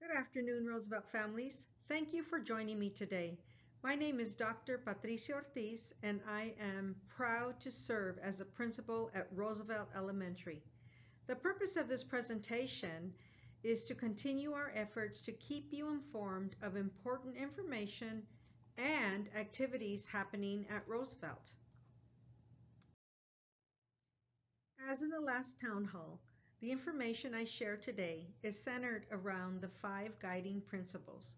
Good afternoon, Roosevelt families. Thank you for joining me today. My name is Dr. Patricia Ortiz, and I am proud to serve as a principal at Roosevelt Elementary. The purpose of this presentation is to continue our efforts to keep you informed of important information and activities happening at Roosevelt. As in the last town hall, the information I share today is centered around the 5 guiding principles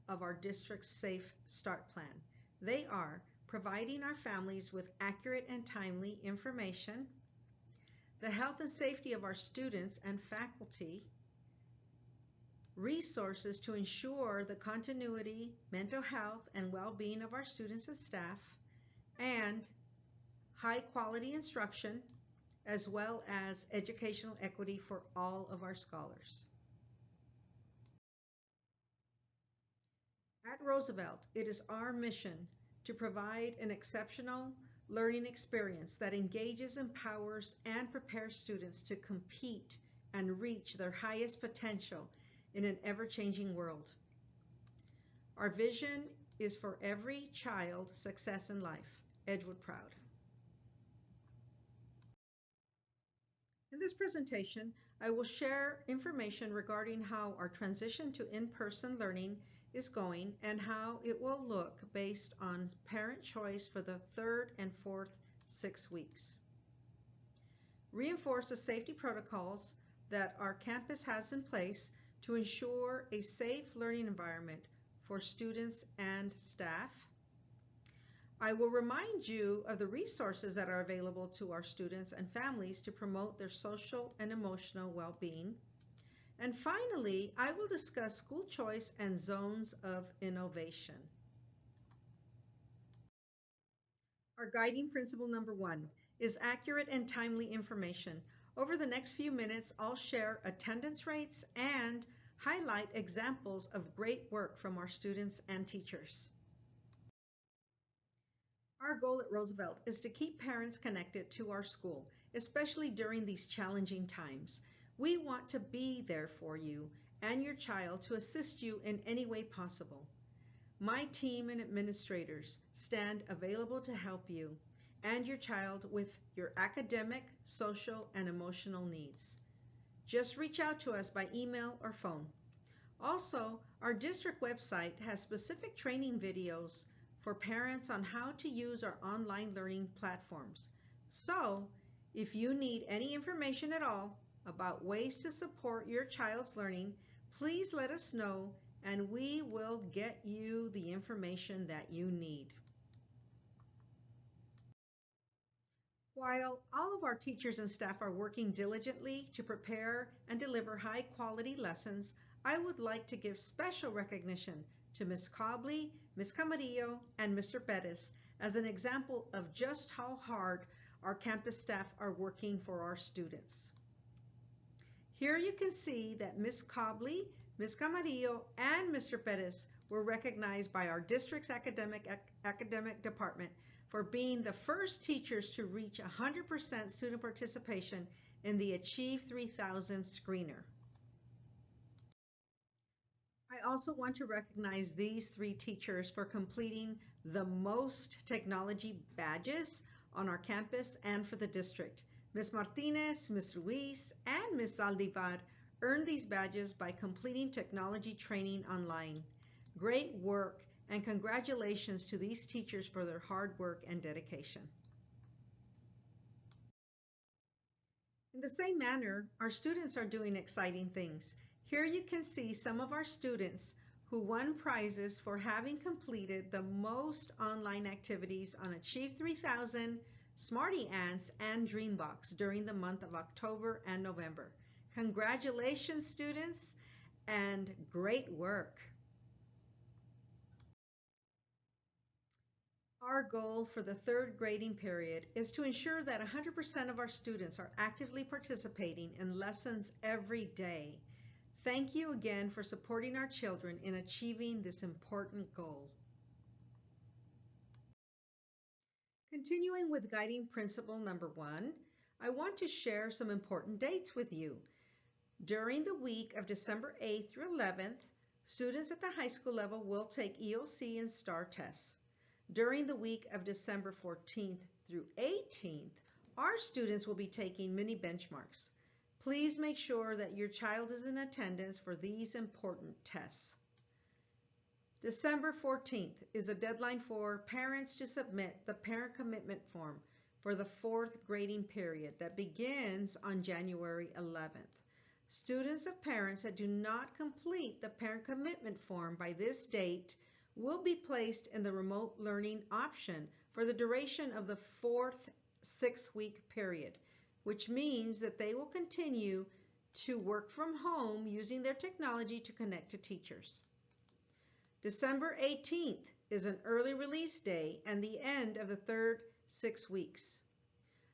of our district's Safe Start Plan. They are providing our families with accurate and timely information, the health and safety of our students and faculty, resources to ensure the continuity, mental health, and well-being of our students and staff, and high-quality instruction, as well as educational equity for all of our scholars. At Roosevelt, it is our mission to provide an exceptional learning experience that engages, empowers, and prepares students to compete and reach their highest potential in an ever-changing world. Our vision is for every child success in life. Edgewood proud. In this presentation, I will share information regarding how our transition to in-person learning is going and how it will look based on parent choice for the 3rd and 4th 6 weeks. Reinforce the safety protocols that our campus has in place to ensure a safe learning environment for students and staff. I will remind you of the resources that are available to our students and families to promote their social and emotional well-being. And finally, I will discuss school choice and zones of innovation. Our guiding principle number 1 is accurate and timely information. Over the next few minutes, I'll share attendance rates and highlight examples of great work from our students and teachers. Our goal at Roosevelt is to keep parents connected to our school, especially during these challenging times. We want to be there for you and your child to assist you in any way possible. My team and administrators stand available to help you and your child with your academic, social, and emotional needs. Just reach out to us by email or phone. Also, our district website has specific training videos for parents on how to use our online learning platforms. So, if you need any information at all about ways to support your child's learning, please let us know and we will get you the information that you need. While all of our teachers and staff are working diligently to prepare and deliver high-quality lessons, I would like to give special recognition to Ms. Cobley, Ms. Camarillo, and Mr. Bettis as an example of just how hard our campus staff are working for our students. Here you can see that Ms. Cobley, Ms. Camarillo, and Mr. Bettis were recognized by our district's academic department for being the first teachers to reach 100% student participation in the Achieve 3000 screener. I also want to recognize these 3 teachers for completing the most technology badges on our campus and for the district. Ms. Martinez, Ms. Ruiz, and Ms. Aldivar earned these badges by completing technology training online. Great work and congratulations to these teachers for their hard work and dedication. In the same manner, our students are doing exciting things. Here you can see some of our students who won prizes for having completed the most online activities on Achieve 3000, Smarty Ants, and Dreambox during the month of October and November. Congratulations, students, and great work. Our goal for the 3rd grading period is to ensure that 100% of our students are actively participating in lessons every day. Thank you again for supporting our children in achieving this important goal. Continuing with guiding principle number 1, I want to share some important dates with you. During the week of December 8th through 11th, Students at the high school level will take EOC and STAR tests. During the week of December 14th through 18th, our students will be taking mini benchmarks. Please make sure that your child is in attendance for these important tests. December 14th is a deadline for parents to submit the parent commitment form for the 4th grading period that begins on January 11th. Students of parents that do not complete the parent commitment form by this date will be placed in the remote learning option for the duration of the 4th 6-week period, which means that they will continue to work from home using their technology to connect to teachers. December 18th is an early release day and the end of the 3rd 6 weeks.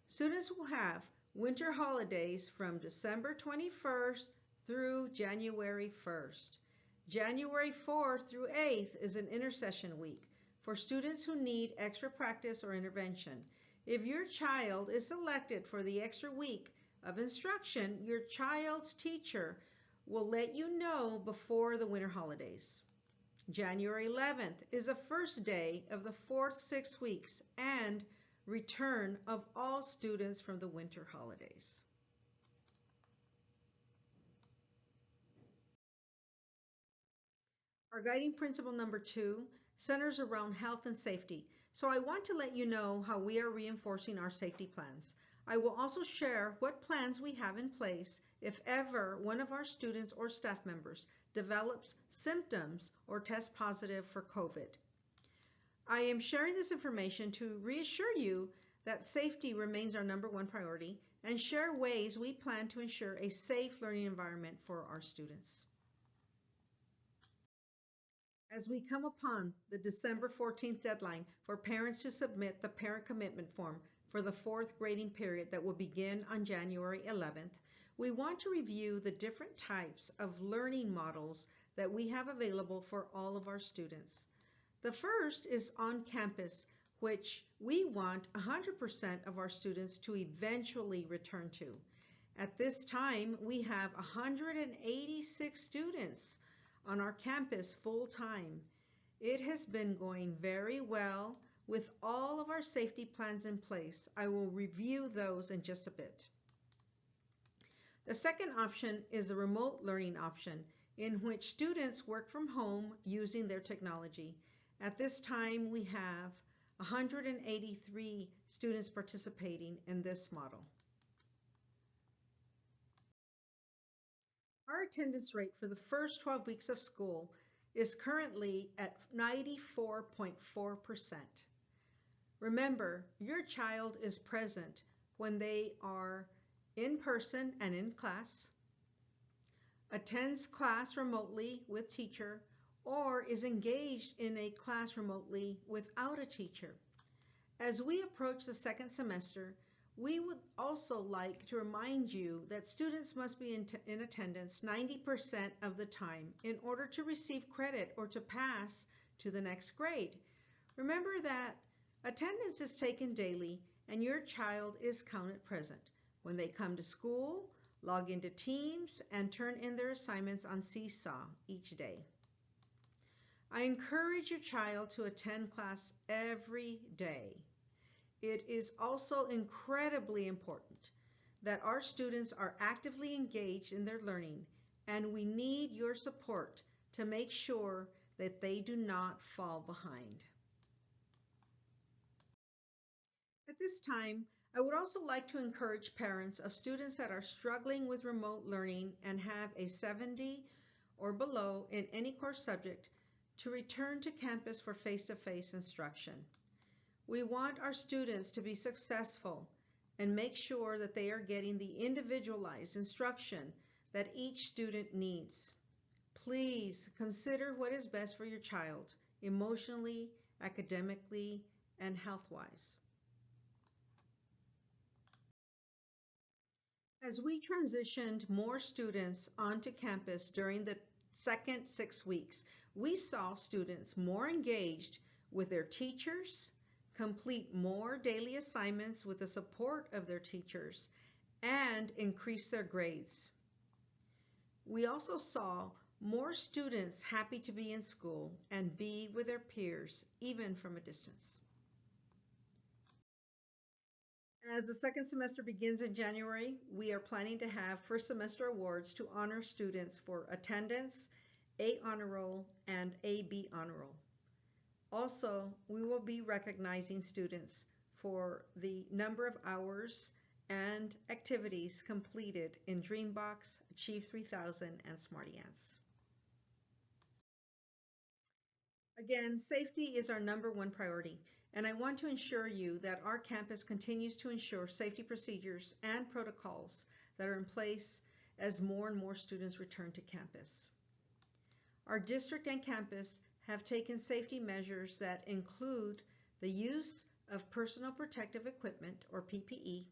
Students will have winter holidays from December 21st through January 1st. January 4th through 8th is an intercession week for students who need extra practice or intervention. If your child is selected for the extra week of instruction, your child's teacher will let you know before the winter holidays. January 11th is the first day of the 4th 6 weeks and return of all students from the winter holidays. Our guiding principle number 2 centers around health and safety. So I want to let you know how we are reinforcing our safety plans. I will also share what plans we have in place if ever one of our students or staff members develops symptoms or tests positive for COVID. I am sharing this information to reassure you that safety remains our #1 priority and share ways we plan to ensure a safe learning environment for our students. As we come upon the December 14th deadline for parents to submit the parent commitment form for the 4th grading period that will begin on January 11th, we want to review the different types of learning models that we have available for all of our students. The first is on campus, which we want 100% of our students to eventually return to. At this time, we have 186 students on our campus full-time. It has been going very well with all of our safety plans in place. I will review those in just a bit. The second option is a remote learning option in which students work from home using their technology. At this time, we have 183 students participating in this model. Our attendance rate for the first 12 weeks of school is currently at 94.4%. Remember, your child is present when they are in person and in class, attends class remotely with teacher, or is engaged in a class remotely without a teacher. As we approach the second semester, we would also like to remind you that students must be in attendance 90% of the time in order to receive credit or to pass to the next grade. Remember that attendance is taken daily and your child is counted present when they come to school, log into Teams, and turn in their assignments on Seesaw each day. I encourage your child to attend class every day. It is also incredibly important that our students are actively engaged in their learning, and we need your support to make sure that they do not fall behind. At this time, I would also like to encourage parents of students that are struggling with remote learning and have a 70 or below in any course subject to return to campus for face-to-face instruction. We want our students to be successful and make sure that they are getting the individualized instruction that each student needs. Please consider what is best for your child emotionally, academically, and health-wise. As we transitioned more students onto campus during the second 6 weeks, we saw students more engaged with their teachers, complete more daily assignments with the support of their teachers, and increase their grades. We also saw more students happy to be in school and be with their peers, even from a distance. As the second semester begins in January, we are planning to have first semester awards to honor students for attendance, A honor roll, and AB honor roll. Also, we will be recognizing students for the number of hours and activities completed in Dreambox, Achieve 3000, and Smarty Ants. Again, safety is our number one priority, and I want to ensure you that our campus continues to ensure safety procedures and protocols that are in place as more and more students return to campus. Our district and campus have taken safety measures that include the use of personal protective equipment, or PPE,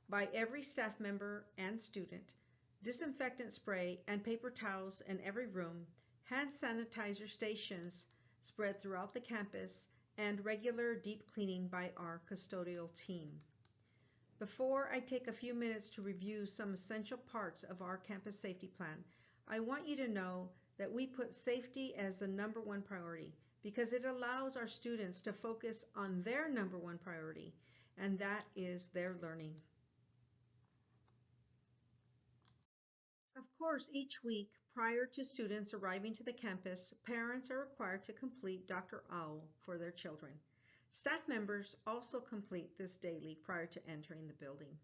by every staff member and student, disinfectant spray and paper towels in every room, hand sanitizer stations spread throughout the campus, and regular deep cleaning by our custodial team. Before I take a few minutes to review some essential parts of our campus safety plan, I want you to know that we put safety as the number one priority because it allows our students to focus on their number one priority, and that is their learning. Of course, each week prior to students arriving to the campus, parents are required to complete Dr. Owl for their children. Staff members also complete this daily prior to entering the building.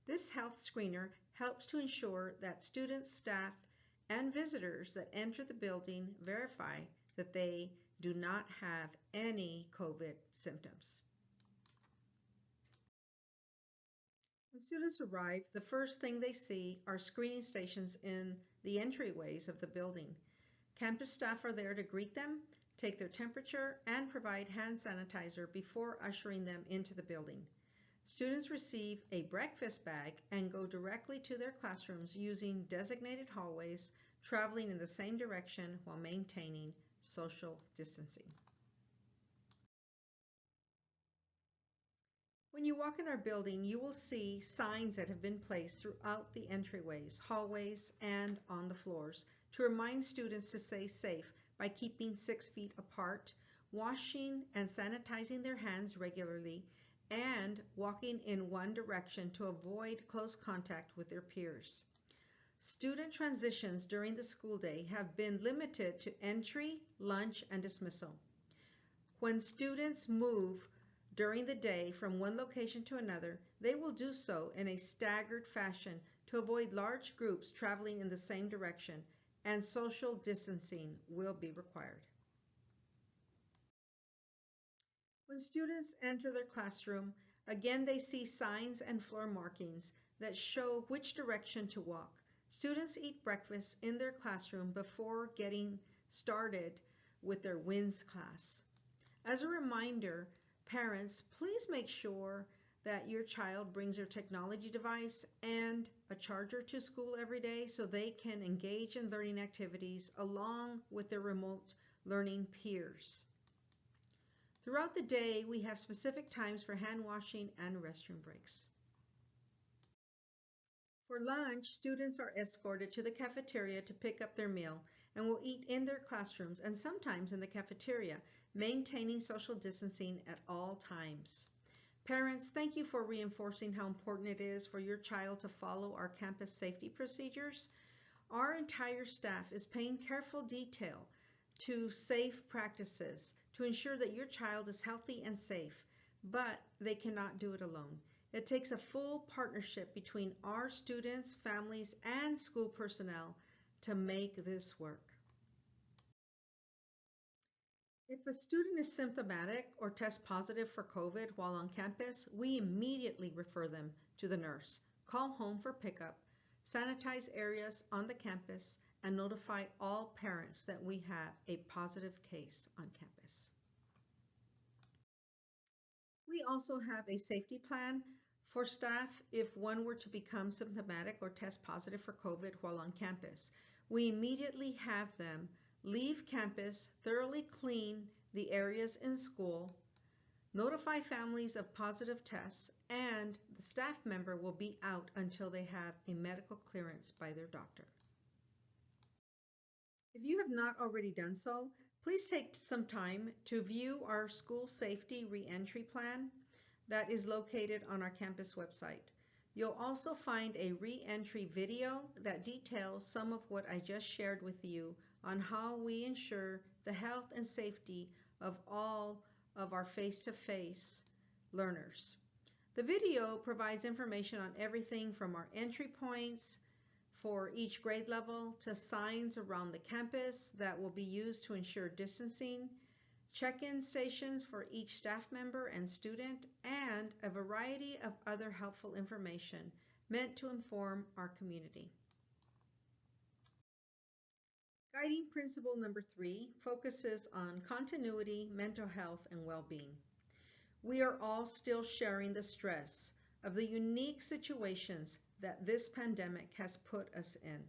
This health screener helps to ensure that students, staff, and visitors that enter the building verify that they do not have any COVID symptoms. When students arrive, the first thing they see are screening stations in the entryways of the building. Campus staff are there to greet them, take their temperature, and provide hand sanitizer before ushering them into the building. Students receive a breakfast bag and go directly to their classrooms using designated hallways, traveling in the same direction while maintaining social distancing. When you walk in our building, you will see signs that have been placed throughout the entryways, hallways, and on the floors to remind students to stay safe by keeping 6 feet apart, washing and sanitizing their hands regularly, and walking in one direction to avoid close contact with their peers. Student transitions during the school day have been limited to entry, lunch, and dismissal. When students move during the day from one location to another, they will do so in a staggered fashion to avoid large groups traveling in the same direction, and social distancing will be required. When students enter their classroom, again they see signs and floor markings that show which direction to walk. Students eat breakfast in their classroom before getting started with their WINS class. As a reminder, parents, please make sure that your child brings their technology device and a charger to school every day so they can engage in learning activities along with their remote learning peers. Throughout the day, we have specific times for hand washing and restroom breaks. For lunch, students are escorted to the cafeteria to pick up their meal and will eat in their classrooms and sometimes in the cafeteria, maintaining social distancing at all times. Parents, thank you for reinforcing how important it is for your child to follow our campus safety procedures. Our entire staff is paying careful detail to safe practices to ensure that your child is healthy and safe, but they cannot do it alone. It takes a full partnership between our students, families, and school personnel to make this work. If a student is symptomatic or tests positive for COVID while on campus, we immediately refer them to the nurse, call home for pickup, sanitize areas on the campus, and notify all parents that we have a positive case on campus. We also have a safety plan for staff if one were to become symptomatic or test positive for COVID while on campus. We immediately have them leave campus, thoroughly clean the areas in school, notify families of positive tests, and the staff member will be out until they have a medical clearance by their doctor. If you have not already done so, please take some time to view our school safety reentry plan that is located on our campus website. You'll also find a reentry video that details some of what I just shared with you on how we ensure the health and safety of all of our face-to-face learners. The video provides information on everything from our entry points for each grade level to signs around the campus that will be used to ensure distancing, check-in stations for each staff member and student, and a variety of other helpful information meant to inform our community. Guiding principle number 3 focuses on continuity, mental health, and well-being. We are all still sharing the stress of the unique situations that this pandemic has put us in.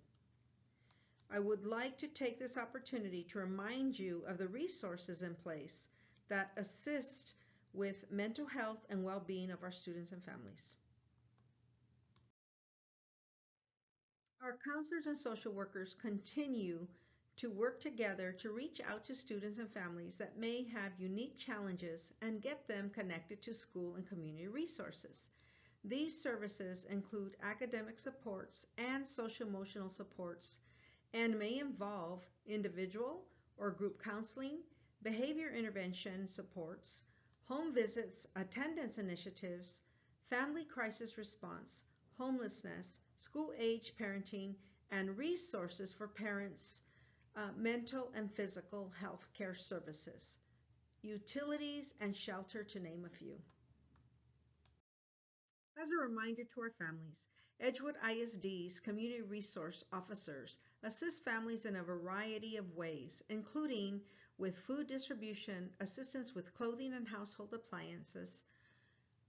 I would like to take this opportunity to remind you of the resources in place that assist with mental health and well-being of our students and families. Our counselors and social workers continue to work together to reach out to students and families that may have unique challenges and get them connected to school and community resources. These services include academic supports and social-emotional supports and may involve individual or group counseling, behavior intervention supports, home visits, attendance initiatives, family crisis response, homelessness, school-age parenting, and resources for parents, mental and physical health care services, utilities, and shelter, to name a few. As a reminder to our families, Edgewood ISD's community resource officers assist families in a variety of ways, including with food distribution, assistance with clothing and household appliances,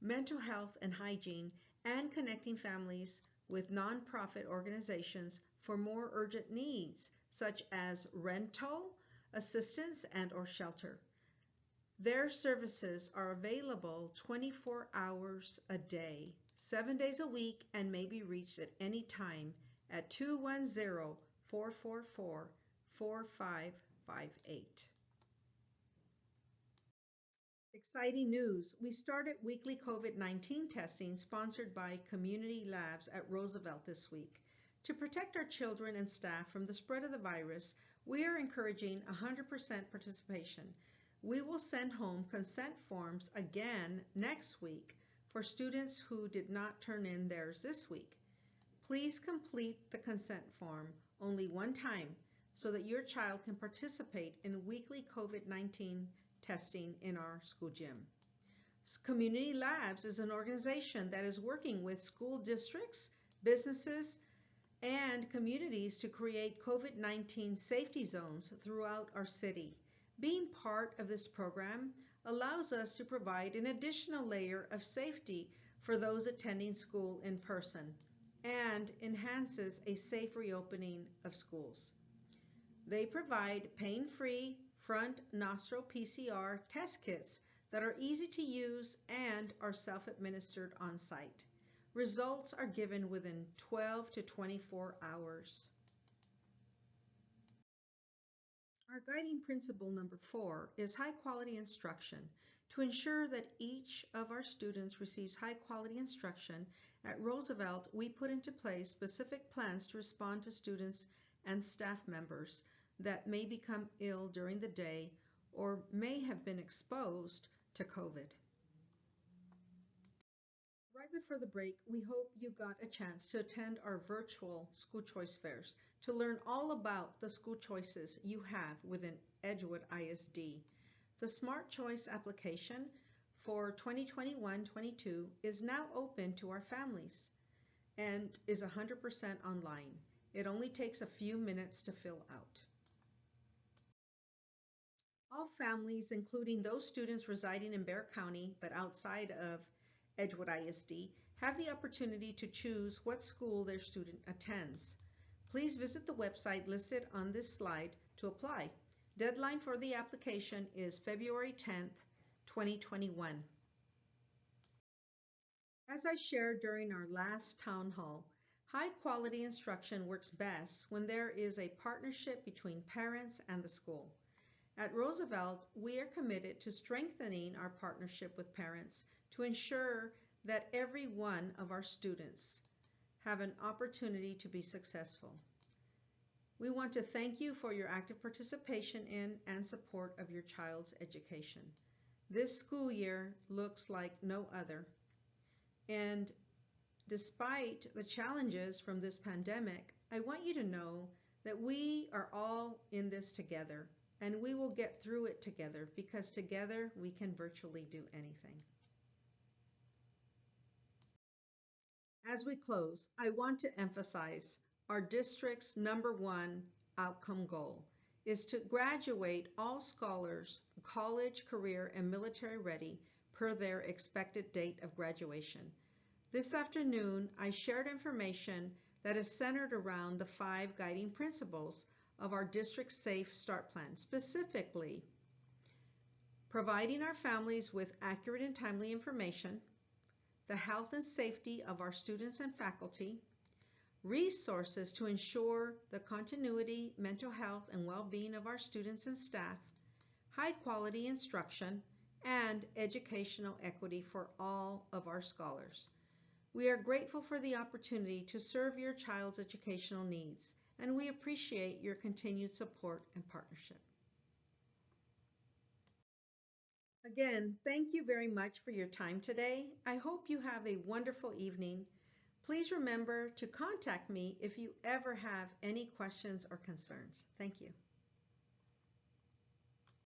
mental health and hygiene, and connecting families with nonprofit organizations for more urgent needs, such as rental, assistance, and/or shelter. Their services are available 24 hours a day, 7 days a week, and may be reached at any time at 210-444-4558. Exciting news! We started weekly COVID-19 testing sponsored by Community Labs at Roosevelt this week. To protect our children and staff from the spread of the virus, we are encouraging 100% participation. We will send home consent forms again next week for students who did not turn in theirs this week. Please complete the consent form only one time so that your child can participate in weekly COVID-19 testing in our school gym. Community Labs is an organization that is working with school districts, businesses, and communities to create COVID-19 safety zones throughout our city. Being part of this program allows us to provide an additional layer of safety for those attending school in person and enhances a safe reopening of schools. They provide pain-free front nostril PCR test kits that are easy to use and are self-administered on site. Results are given within 12 to 24 hours. Our guiding principle number 4 is high-quality instruction. To ensure that each of our students receives high-quality instruction, at Roosevelt, we put into place specific plans to respond to students and staff members that may become ill during the day or may have been exposed to COVID. Right before the break, we hope you got a chance to attend our virtual school choice fairs to learn all about the school choices you have within Edgewood ISD. The Smart Choice application for 2021-22 is now open to our families and is 100% online. It only takes a few minutes to fill out. All families, including those students residing in Bexar County but outside of Edgewood ISD, have the opportunity to choose what school their student attends. Please visit the website listed on this slide to apply. Deadline for the application is February 10th, 2021. As I shared during our last town hall, High quality instruction works best when there is a partnership between parents and the school. At Roosevelt, we are committed to strengthening our partnership with parents to ensure that every one of our students have an opportunity to be successful. We want to thank you for your active participation in and support of your child's education. This school year looks like no other. And despite the challenges from this pandemic, I want you to know that we are all in this together, and we will get through it together because together we can virtually do anything. As we close, I want to emphasize our district's #1 outcome goal is to graduate all scholars college, career, and military ready per their expected date of graduation. This afternoon, I shared information that is centered around the 5 guiding principles of our district's Safe Start Plan, specifically providing our families with accurate and timely information, the health and safety of our students and faculty, resources to ensure the continuity, mental health, and well-being of our students and staff, high-quality instruction, and educational equity for all of our scholars. We are grateful for the opportunity to serve your child's educational needs, and we appreciate your continued support and partnership. Again, thank you very much for your time today. I hope you have a wonderful evening. Please remember to contact me if you ever have any questions or concerns. Thank you.